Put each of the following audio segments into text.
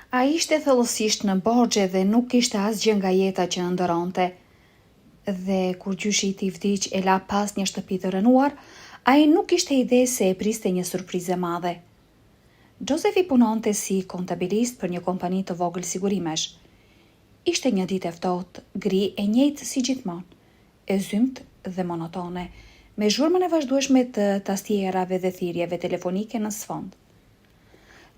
A ishte thellësisht në borxhe dhe nuk kishte asgjë nga jeta që në ndëronte. Dhe kur gjyshi I tij vdiq e la pas një shtëpi të rënuar, ai nuk kishte ide se e priste një surprizë e madhe. Josefi punonte si kontabilist për një kompani të vogël sigurimesh. Ishte një ditë e ftohtë, gri e njëjtë si gjithmonë, e zymt dhe monotone, me zhurmën e vazhdueshme të tastierave dhe thirrjeve telefonike në sfond.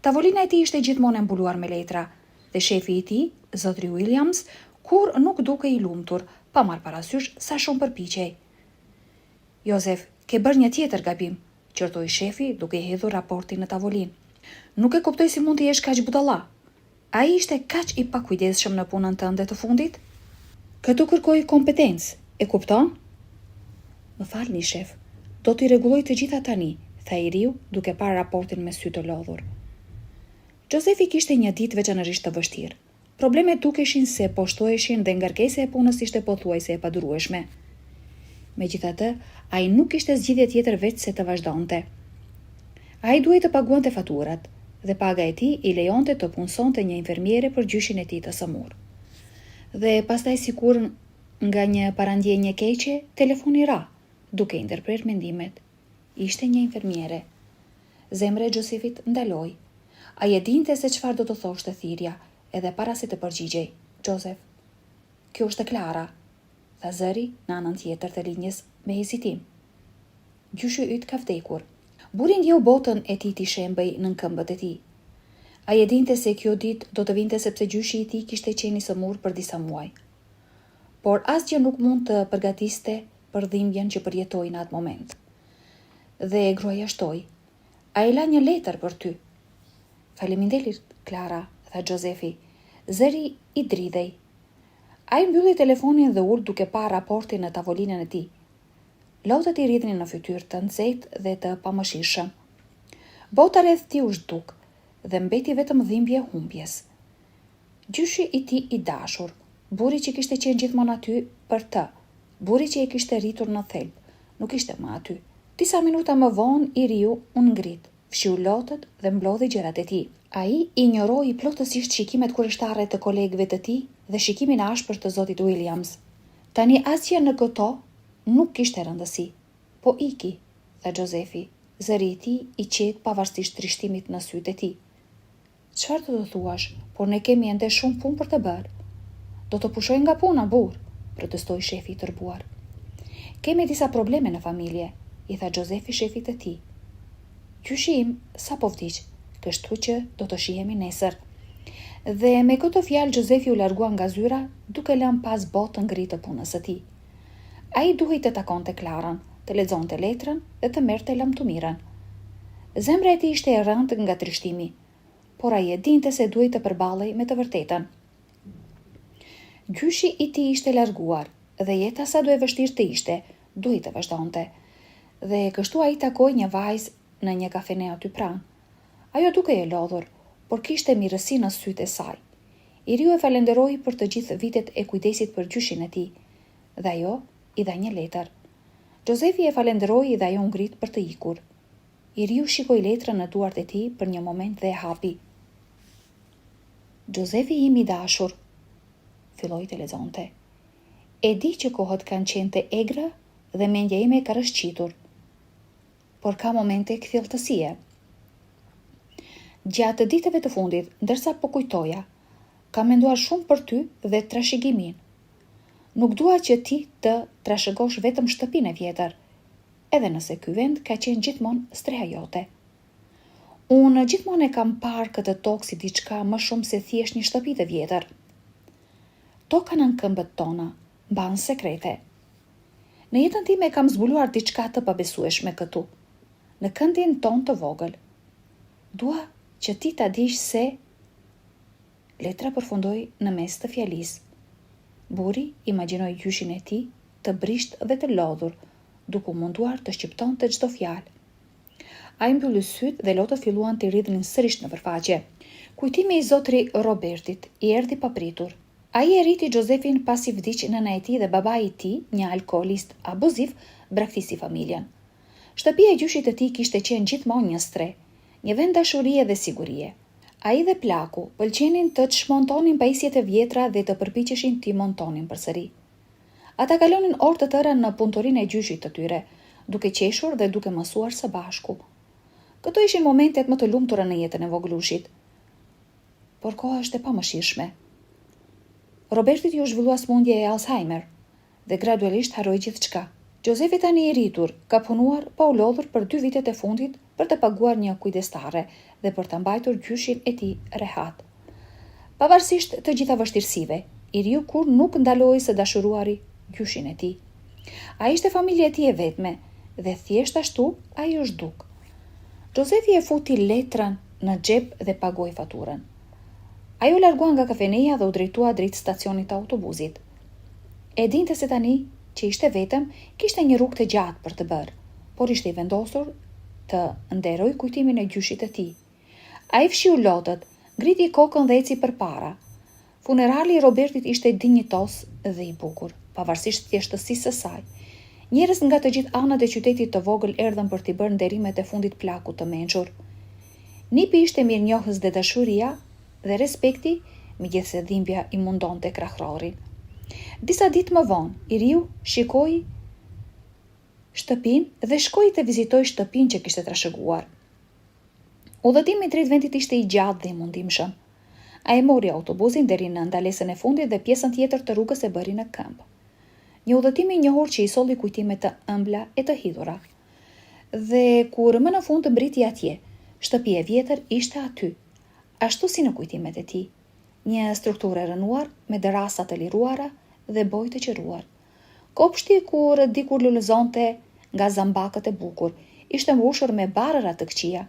Tavolina e tij ishte gjithmonë e mbuluar me letra, dhe shefi I tij, zotri Williams, kur nuk duke I lumtur, pa marrë parasysh sa shumë përpiqej. Josef, ke bërë një tjetër gabim, qortoi shefi duke I hedhur raportin në tavolinë. Nuk e kuptoj si mund të jesh kaq budalla. Ai ishte kaq I pakujdesshëm në punën tënde të fundit? Këtu kërkoj kompetencë, e kupton? Më falni, shef, do t'i rregulloj të gjitha tani, tha I riu duke parë raportin me sy të lodhur. Josefi kishte një ditë veçanërisht të vështirë. Problemet dukeshin se po shtoheshin dhe ngarkesa e punës ishte pothuajse e padurueshme. Megjithatë, ai nuk kishte zgjidhje tjetër veç se të vazhdonte. Ai duhej të paguante faturat dhe paga e tij I lejonte të punsonte një infermiere për gjyshin e tij të sëmurë. Dhe pastaj sikur nga një parandjenje keqe, telefoni ra, duke I ndërprer mendimet. Ishte një infermiere. Zemra e Josefit ndaloi. Ai e dinte se çfarë do të thoshte thirrja, edhe para se të përgjigjej. Josef, kjo është Klara, tha zëri në anën tjetër të linjës me hezitim. Gjyshi yt ka vdekur. Buri ndjeu botën e tij të shembej nën këmbët e tij. Ai e dinte se kjo ditë do të vinte sepse gjyshi I tij kishte qenë I sëmurë për disa muaj. Por asgjë nuk mund të përgatiste për dhimbjen që përjetoi në atë moment. Dhe gruaja shtoi. Ai la një letër për ty. Faleminderit, Klara, tha Josefi. Zëri I dridhej. Ai mbylli telefonin dhe ul duke parë raportin në tavolinën e tij. Lotët I rridhnin në fytyrë të nxehtë dhe të pamëshirshëm. Bota rreth tij u zhduk dhe mbeti vetëm dhimbje humbjes. Gjyshi I tij I dashur, burri që kishte qenë gjithmonë aty për të, burri që e kishte rritur në thelb, nuk ishte më aty. Disa minuta më vonë I riu u ngrit, fshiu lotët dhe mblodhi gjërat e tij. Ai injoroi plotësisht shikimet kurioztare të kolegëve të tij dhe shikimin e ashpër të zotit Williams. Tani asgjë në këto nuk kishte rëndësi. Po iki, tha Josefi, zëri I tij I qetë pavarësisht trishtimit në sytë e tij. Çfarë do të thuash, por ne kemi ende shumë punë për të bërë. Do të pushoj nga puna, burr, protestoi shefi I tërbuar. Kemi disa probleme në familje, I tha Josefi shefit të tij. Gjyshi im sapo vdiq, kështu që do të shihemi nesër. Dhe me këto fjalë Josefi u largua nga zyra, duke lënë pas botën ngritë punës së tij. Ai duhej të takonte Klarën, të lexonte letrën dhe të merrte lamtumirën. Zemra e tij ishte e rëndë nga trishtimi, por ai e dinte se duhej të përballej me të vërtetën. Gjyshi I tij ishte larguar dhe jeta sa do e vështirë të ishte, duhej të vazhdonte. Dhe kështu ai takoi një vajzë në një kafene aty pranë. Ajo dukej e lodhur, por kishte mirësi në sytë e saj. I riu e falenderoi për të gjithë vitet e kujdesit për gjyshin e tij, dhe ajo I dha një letër. Josefi e falenderoi dhe ajo u ngrit për të ikur. I riu shikoi letrën në duart e tij për një moment dhe e hapi. Josefi im I dashur, filloi të lexonte. E di që kohët kanë qenë të egra dhe mendja ime ka rrëshqitur, por ka momente kthjelltësie. Gjatë ditëve të fundit, ndërsa po kujtoja, kam menduar shumë për ty dhe trashëgimin. Nuk dua që ti të trashëgosh vetëm shtëpinë e vjetër, edhe nëse ky vend ka qenë gjithmonë streha jote. Unë gjithmonë e kam parë këtë tokë si diçka më shumë se thjesht një shtëpi e vjetër. Toka nën këmbët tona mban sekrete. Në jetën time kam zbuluar diçka të pabesueshme këtu, në këndin ton të vogël. Dua që ti ta dish se... Letra përfundoi në mes të fjalisë. Burri imagjinoi gjyshin e tij të brisht dhe të lodhur, duke munduar të shqiptonte çdo fjalë. Ai mbylli syt dhe lotët filluan të rridhnin sërish në përfaqe. Kujtimi I zotri Robertit I erdhi papritur. Ai e rriti Josefin pasi vdiq nëna e tij dhe babai I tij, një alkoolist abuziv, braktisi familjen. Shtëpia e gjyshit të tij kishte qenë gjithmonë një stre, një vend dashurie dhe sigurie. Ai dhe plaku pëlqenin të çmontonin pajisjet e vjetra dhe të përpiqeshin t'i montonin përsëri. Ata kalonin orë të tëra në punëtorinë e gjyshit të tyre, duke qeshur dhe duke mësuar së bashku. Këto ishin momentet më të lumtura në jetën e voglushit. Por koha është e pamëshirshme. Robertit ju zhvillua smundje e Alzheimer dhe gradualisht harroi gjithçka. Josefi tani i rritur ka punuar pa u lodhur për 2 vitet e fundit për të paguar një kujdestare dhe për të mbajtur gjyshin e tij rehat. Pavarësisht të gjitha vështirësive, i riu kur nuk ndaloi së dashuruari gjyshin e tij. Ai ishte familja e tij e vetme dhe thjesht ashtu ai u zhduk. Josefi e futi letrën në xhep dhe pagoi faturën. Ai u largua nga kafeneja dhe u drejtua drejt stacionit të autobusit. E dinte se tani që ishte vetëm, kishte një rrugë të gjatë për të bërë, por ishte i vendosur të nderoj kujtimin e gjyshit të tij. Ai fshiu lotët, ngriti kokën dhe eci përpara. Funerali i Robertit ishte dinjitos dhe i bukur, pavarësisht thjeshtësisë së saj. Njerëz nga të gjithë anët e qytetit të vogël erdhën për t'i bërë nderimet e fundit plakut të mençur. Nipi ishte mirënjohës dhe dashuria dhe respekti, megjithse dhimbja i mundonte krahrorin. Disa ditë më vonë, i riu shikoi shtëpinë dhe shkoi të vizitoi shtëpinë që kishte trashëguar. Udhëtimi drejt vendit ishte i gjatë dhe i mundimshëm. Ai mori autobusin deri në ndalesën e fundit dhe pjesën tjetër të rrugës e bëri në këmbë. Një udhëtim i njohur që i solli kujtime të ëmbla e të hidhura. Dhe kur më në fund mbriti atje, shtëpia e vjetër ishte aty, ashtu si në kujtimet e tij. Një strukturë e rënuar me derasa të liruara dhe bojë të qëruar. Kopshti kur dikur lulëzonte nga zambakët e bukur, ishte mbushur me barëra të këqija.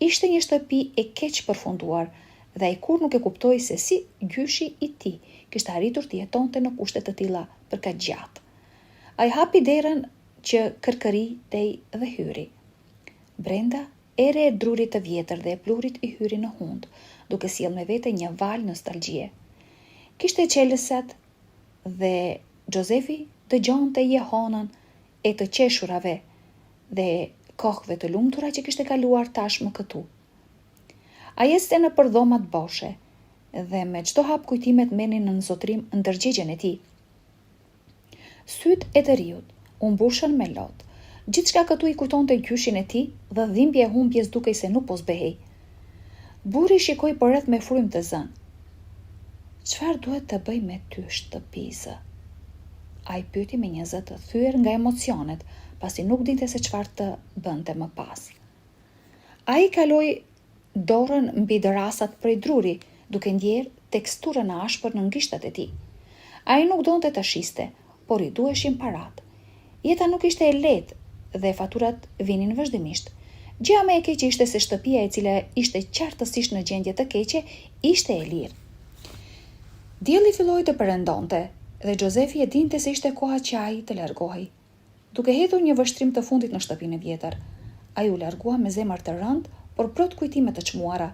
Ishte një shtëpi e keq përfunduar dhe ai kur nuk e kuptoi se si gjyshi i tij kishte arritur të jetonte në kushte të tilla për kaq gjatë. Ai hapi derën që kërkëritej dhe hyri. Brenda ere e drurit të vjetër dhe e plurit i hyri në hund, duke sjellë me vete një val nostalgjie. Kishte qelësat dhe Josefi dëgjonte jehonën e të qeshurave dhe kohëve të lumtura që kishte kaluar tashmë këtu. Ai ecte në përdhomat boshe dhe me çdo hap kujtimet menin në zotrim ndërgjegjen e tij. Syt e të riut u mbushën me lot. Gjithçka këtu i kujtonte gjyshin e tij dhe dhimbja e humbjes dukej se nuk po zbehej. Burri shikoi përreth me frymë të zënë. Çfarë duhet të bëj me ty, shtëpisë? Ai pyeti me një zë të thyer nga emocionet, pasi nuk dinte se çfarë të bënte më pas. Ai kaloi dorën mbi derasat prej druri, duke ndjerë teksturën e ashpër në gishtat e tij. Ai nuk donte ta shiste, por i duheshin parat. Jeta nuk ishte e lehtë dhe faturat vinin vazhdimisht. Gjëja më e keqe ishte se shtëpia e cila ishte qartësisht në gjendje të keqe ishte e lirë. Dielli filloi të perëndonte dhe Josefi e dinte se ishte koha që ai të largohej. Duke hedhur një vështrim të fundit në shtëpinë e vjetër, ai u largua me zemër të rëndë, por plot kujtime të çmuara.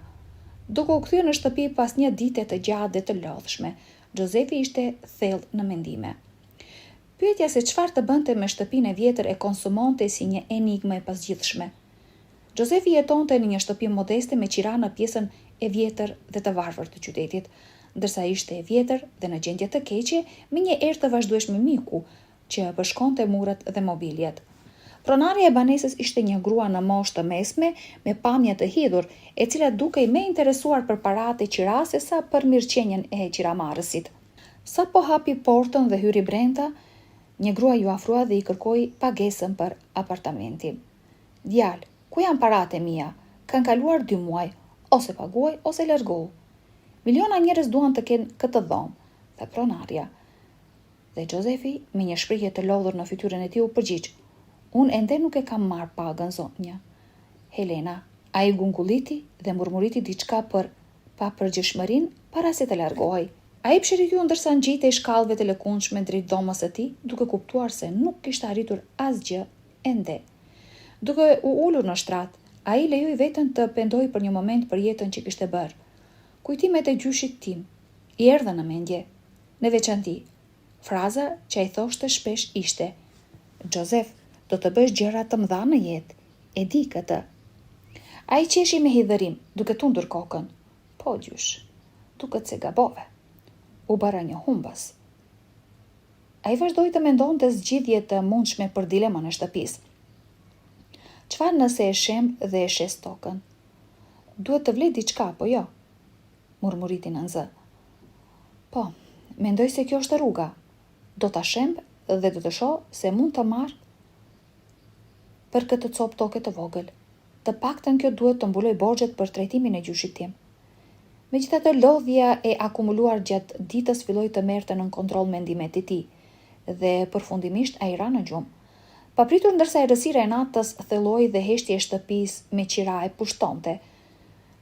Duke u kthyer në shtëpi pas një dite të gjatë dhe të lodhshme, Josefi ishte thellë në mendime. Pyetja se çfarë të bënte me shtëpinë e vjetër e konsumonte si një enigmë e pasgjithshme. Josefi jetonte në një shtëpi modeste me qira në pjesën e vjetër dhe të varfër të qytetit, ndërsa ishte e vjetër dhe në gjendje të keqe me një erë të vazhdueshme miku që bashkonte muret dhe mobiljet. Pronarja e banesës ishte një grua në moshë të mesme me pamje të hidhur, e cila dukej më interesuar për paratë e qirase sa për mirëqenjen e qiramarrësit. Sa po hapi portën dhe hyri brenda, një grua ju afrua dhe i kërkoi pagesën për apartamentin. Djalë, ku janë paratë e mia? Kanë kaluar 2 muaj, ose paguaj ose largohu. Miliona njerëz duan të kenë këtë dhomë, dhe pronarja. Dhe Josefi, me një shprehje të lodhur në fytyrën e tij, u përgjigj. Unë ende nuk e kam marrë pagën, zonja. Helena, ai gungulliti dhe murmuriti diçka për papërgjeshmërinë para se të largohej. Ai pshiritiu ndërsa ngjitej shkallëve të lëkundshme drejt dhomës së tij, duke kuptuar se nuk kishte arritur asgjë ende. Duke u ulur në shtrat, ai lejoi veten të pendoi për një moment për jetën që kishte bërë. Kujtimet e gjyshit tim i erdhën në mendje. Në veçanti, fraza që ai thoshte shpesh ishte: Josef, do të bësh gjëra të mëdha në jetë, e di këtë. Ai qeshi me hidhërim, duke tundur kokën. Po gjysh, duket se gabove. U bara një humbas. Ai vazhdoi të mendonte zgjidhje të mundshme për dilemën e shtëpisë. Çfarë nëse e shem dhe e shes tokën? Duhet të vlej diçka, po jo? Murmuriti në zë. Po, mendoj se kjo është rruga. Do ta shem dhe do të shoh se mund të marr për këtë copë toke të vogël. Të paktën kjo duhet të mbuloj borxhet për trajtimin e gjyshit tim. Megjithatë, lodhja e akumuluar gjatë ditës filloi të merrte nën kontroll mendimet e tij dhe përfundimisht ai ra në gjumë. Papritur ndërsa errësira e natës thelloi dhe heshtja e shtëpisë me qira e pushtonte,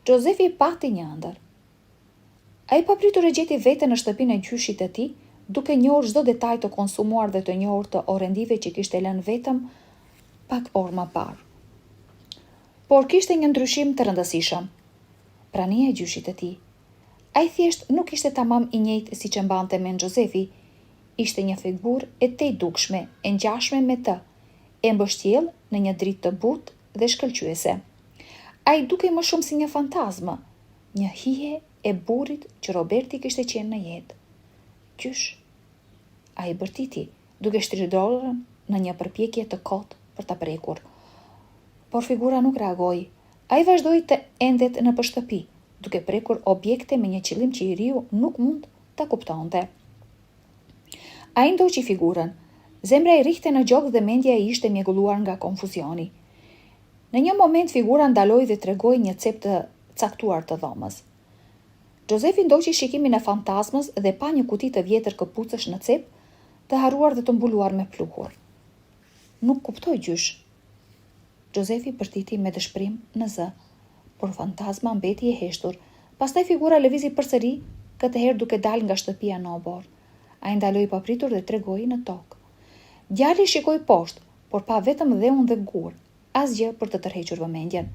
Josefi pati një ëndër. Ai papritur e gjeti veten në shtëpinë e gjyshit të tij, duke njohur çdo detaj të konsumuar dhe të njohur të orendive që kishte lënë vetëm pak orë më parë. Por kishte një ndryshim të rëndësishëm. Prania e gjyshit të tij. Ai thjesht nuk ishte tamam i njëjtë siç e mbante me Josefi. Ishte një figurë e dukshme, e ngjashme me të, e mbështjell në një dritë të butë dhe shkëlqyese. Ai dukej më shumë si një fantazmë, një hije e burrit që Roberti kishte qenë në jetë. Qysh? Ai bërtiti, duke shtrirë dorën në një përpjekje të kotë për ta prekur. Por figura nuk reagoi. Ai vazhdoi të endet në shtëpi, duke prekur objekte me një qëllim që i riu nuk mund ta kuptonte. Ai ndoqi figurën. Zemra i rihte në gjokë dhe mendja i ishte mjegulluar nga konfuzioni. Në një moment figura ndaloi dhe tregoi një cep të caktuar të dhomës. Josefi ndoqi shikimin e fantazmës dhe pa një kuti të vjetër këpucësh në cep, të harruar dhe të mbuluar me pluhur. Nuk kuptoj gjysh. Josefi përtiti me dëshpërim në zë, por fantazma mbeti e heshtur. Pastaj figura lëvizi përsëri, këtë herë duke dalë nga shtëpia në obor. Ai ndaloi papritur dhe tregoi në tokë. Djali shikoi poshtë, por pa vetëm dheun dhe gur, asgjë për të tërhequr vëmendjen.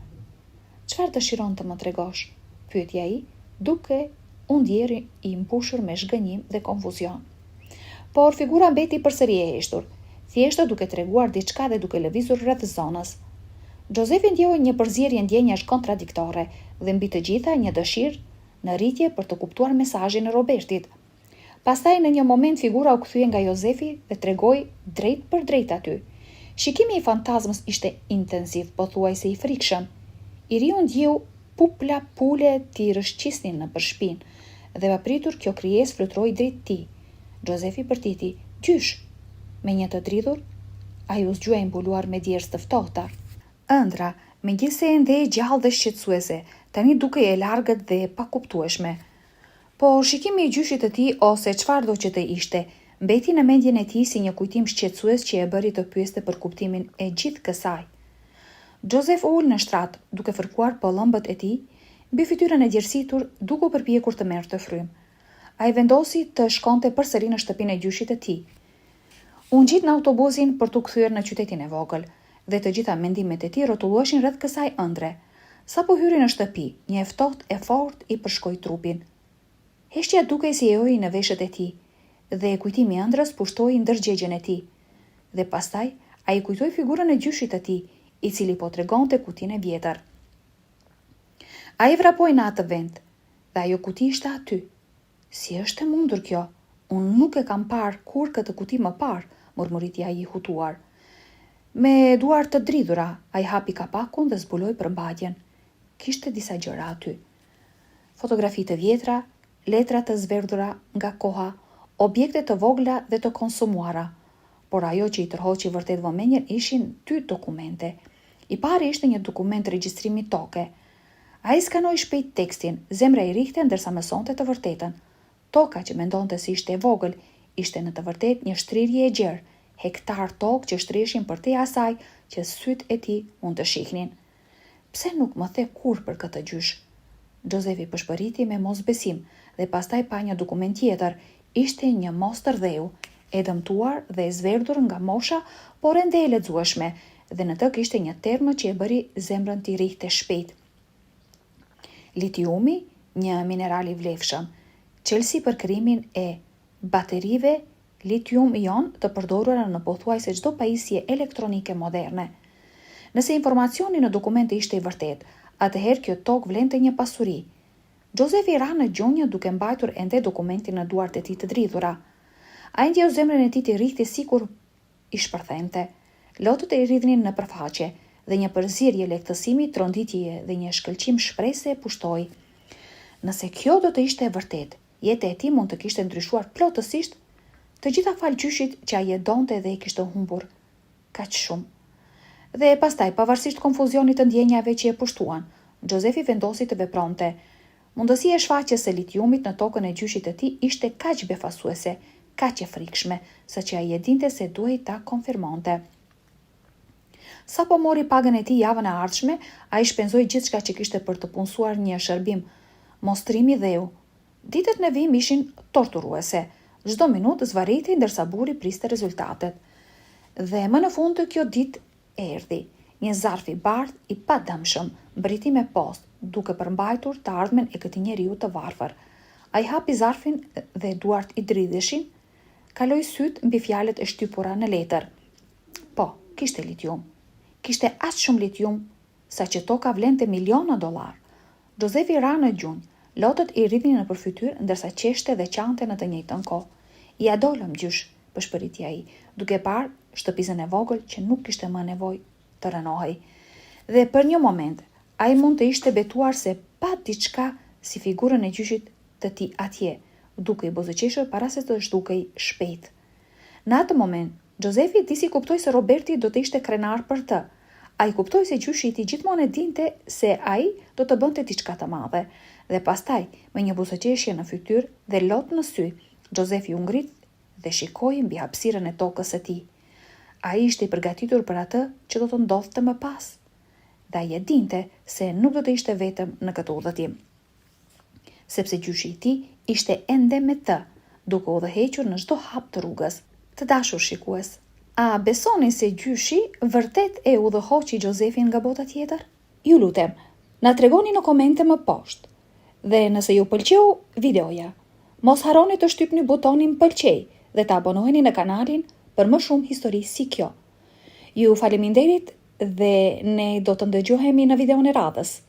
Çfarë dëshiron të më tregosh? Pyeti ai, duke u ndjerë i mbushur me zhgënjim dhe konfuzion. Por figura mbeti përsëri e heshtur, thjesht duke treguar diçka dhe duke lëvizur rreth zonës. Josefi ndjehoi një përzierje ndjenjash kontradiktore dhe mbi të gjitha një dëshirë në rritje për të kuptuar mesazhin e Robertit. Pastaj në një moment figura u kthye nga Josefi dhe tregoi drejt për drejt aty. Shikimi i fantazmës ishte intensiv, pothuajse i frikshëm. I riu ndjeu pupla pule t'i rëshqisnin në përshpinë dhe papritur kjo krijesë fluturoi drejt tij. Josefi përtiti, gjysh. Me një të dridhur, ai u zgjua i mbuluar me djerës të ftohta. Ëndra, megjithse ende e gjallë dhe shqetësuese, tani dukej e largët dhe e pakuptueshme. Po shikimi i gjyshit të tij ose çfarëdo që të ishte, mbeti në mendjen e tij si një kujtim shqetësues që e bëri të pyeste për kuptimin e gjithë kësaj. Joseph ul në shtrat, duke fërkuar pëllëmbët e tij mbi fytyrën e djersitur, duke u përpjekur të merrte frym. Ai vendosi të shkonte përsëri në shtëpinë e gjyshit të tij. U ngjit në autobusin për t'u kthyer në qytetin e vogël, dhe të gjitha mendimet e tij rrotulluheshin rreth kësaj ëndre. Sapo hyri në shtëpi, një e ftohtë e fortë i përshkoi trupin. Heshtja dukej si e oi në veshët e tij, dhe kujtimi i ëndrës pushtoi ndërgjegjen e tij. Dhe pastaj ai kujtoi figurën e gjyshit të tij, i cili po tregonte kutinë e vjetër. Ai vrapoi në atë vend, dhe ajo kuti ishte aty. Si është e mundur kjo? Unë nuk e kam parë kur këtë kuti më parë, murmuriti ai i hutuar. Me duar të dridhura, ai hapi kapakun dhe zbuloi përmbajtjen. Kishte disa gjëra aty. Fotografi të vjetra, letra të zverdhura nga koha, objekte të vogla dhe të konsumuara. Por ajo që i tërhoqi vërtet vëmendjen ishin 2 dokumente. I pari ishte një dokument regjistrimi toke. Ai skanoi shpejt tekstin, zemra i rihte ndërsa mësonte të vërtetën. Toka që mendonte se ishte e vogël, ishte në të vërtetë një shtrirje e gjerë, hektar tokë që shtreshin përtej asaj që sytë e tij mund të shihnin. Pse nuk më the kur për këtë gjysh? Josefi pëshpëriti me mosbesim dhe pastaj pa një dokument tjetër. Ishte një mostër dheu, e dëmtuar dhe e zverdhur nga mosha, por ende e lexueshme, dhe në të kishte një termë që e bëri zemrën t'i rihte shpejt. Litiumi, një mineral i vlefshëm, çelësi për krijimin e baterive litium-ion të përdorura në pothuajse çdo pajisje elektronike moderne. Nëse informacioni në dokumente ishte i vërtet, atëherë kjo tokë vlente një pasuri. Josefi ra në gjunjë duke mbajtur ende dokumentin në duart e tij të dridhura. Ai ndjeu zemrën e tij të rrihti sikur i shpërthente. Lotët e rridhnin në përfaqe dhe një përzierje lehtësimi, tronditje dhe një shkëlqim shpresë e pushtoi. Nëse kjo do të ishte e vërtet, jeta e tij mund të kishte ndryshuar plotësisht, të gjitha fal gjyshit që ai e donte dhe e kishte humbur kaq shumë. Dhe pastaj, pavarësisht konfuzionit të ndjenjave që e pushtuan, Josefi vendosi të vepronte. Mundësia e shfaqjes së litiumit në tokën e gjyshit të tij ishte kaq befasuese, kaq e frikshme, saqë ai e dinte se duhej ta konfirmonte. Sa po mori pagën e tij javën e ardhshme, ai shpenzoi gjithçka që kishte për të punësuar një shërbim mostrimi dheu. Ditët në vim ishin torturuese. Çdo minutë zvarritej ndërsa burri priste rezultatet. Dhe më në fund të kjo ditë erdhi. Një zarf i bardhë i padëmshëm mbriti me postë, duke përmbajtur të ardhmen e këtij njeriu të varfër. Ai hapi zarfin dhe duart i dridheshin, kaloi syt mbi fjalët e shtypura në letër. Po, kishte litium. Kishte aq shumë litium sa që toka vlente miliona dollar. Josefi ra në gjunjë. Lotët i rridhnin në përfytyr ndërsa qeshte dhe qante në të njëjtën kohë. Ja dolëm gjysh, përshpëriti ai, duke parë shtëpisën e vogël që nuk kishte më nevojë të rënohej. Dhe për një moment, ai mund të ishte betuar se pa diçka si figurën e gjyshit të tij atje, duke i buzëqeshur para se të zhdukej shpejt. Në atë moment, Josefi disi kuptoi se Roberti do të ishte krenar për të. Ai kuptoi se gjyshi i tij gjithmonë e dinte se ai do të bënte diçka të madhe. Dhe pastaj, me një buzëqeshje në fytyrë dhe lot në sy, Josefi u ngrit dhe shikoi mbi hapësirën e tokës së tij. Ai ishte i përgatitur për atë që do të ndodhte më pas. Dhe ai e dinte se nuk do të ishte vetëm në këtë udhëtim. Sepse gjyshi i tij ishte ende me të, duke udhëhequr në çdo hap të rrugës. Të dashur shikues, a besoni se gjyshi vërtet e udhëhoqi Josefin nga bota tjetër? Ju lutem, na tregoni në komente më poshtë. Dhe nëse ju pëlqeu videoja, mos harroni të shtypni butonin pëlqej dhe të abonoheni në kanalin për më shumë histori si kjo. Ju faleminderit dhe ne do të ndëgjohemi në videon e radhës.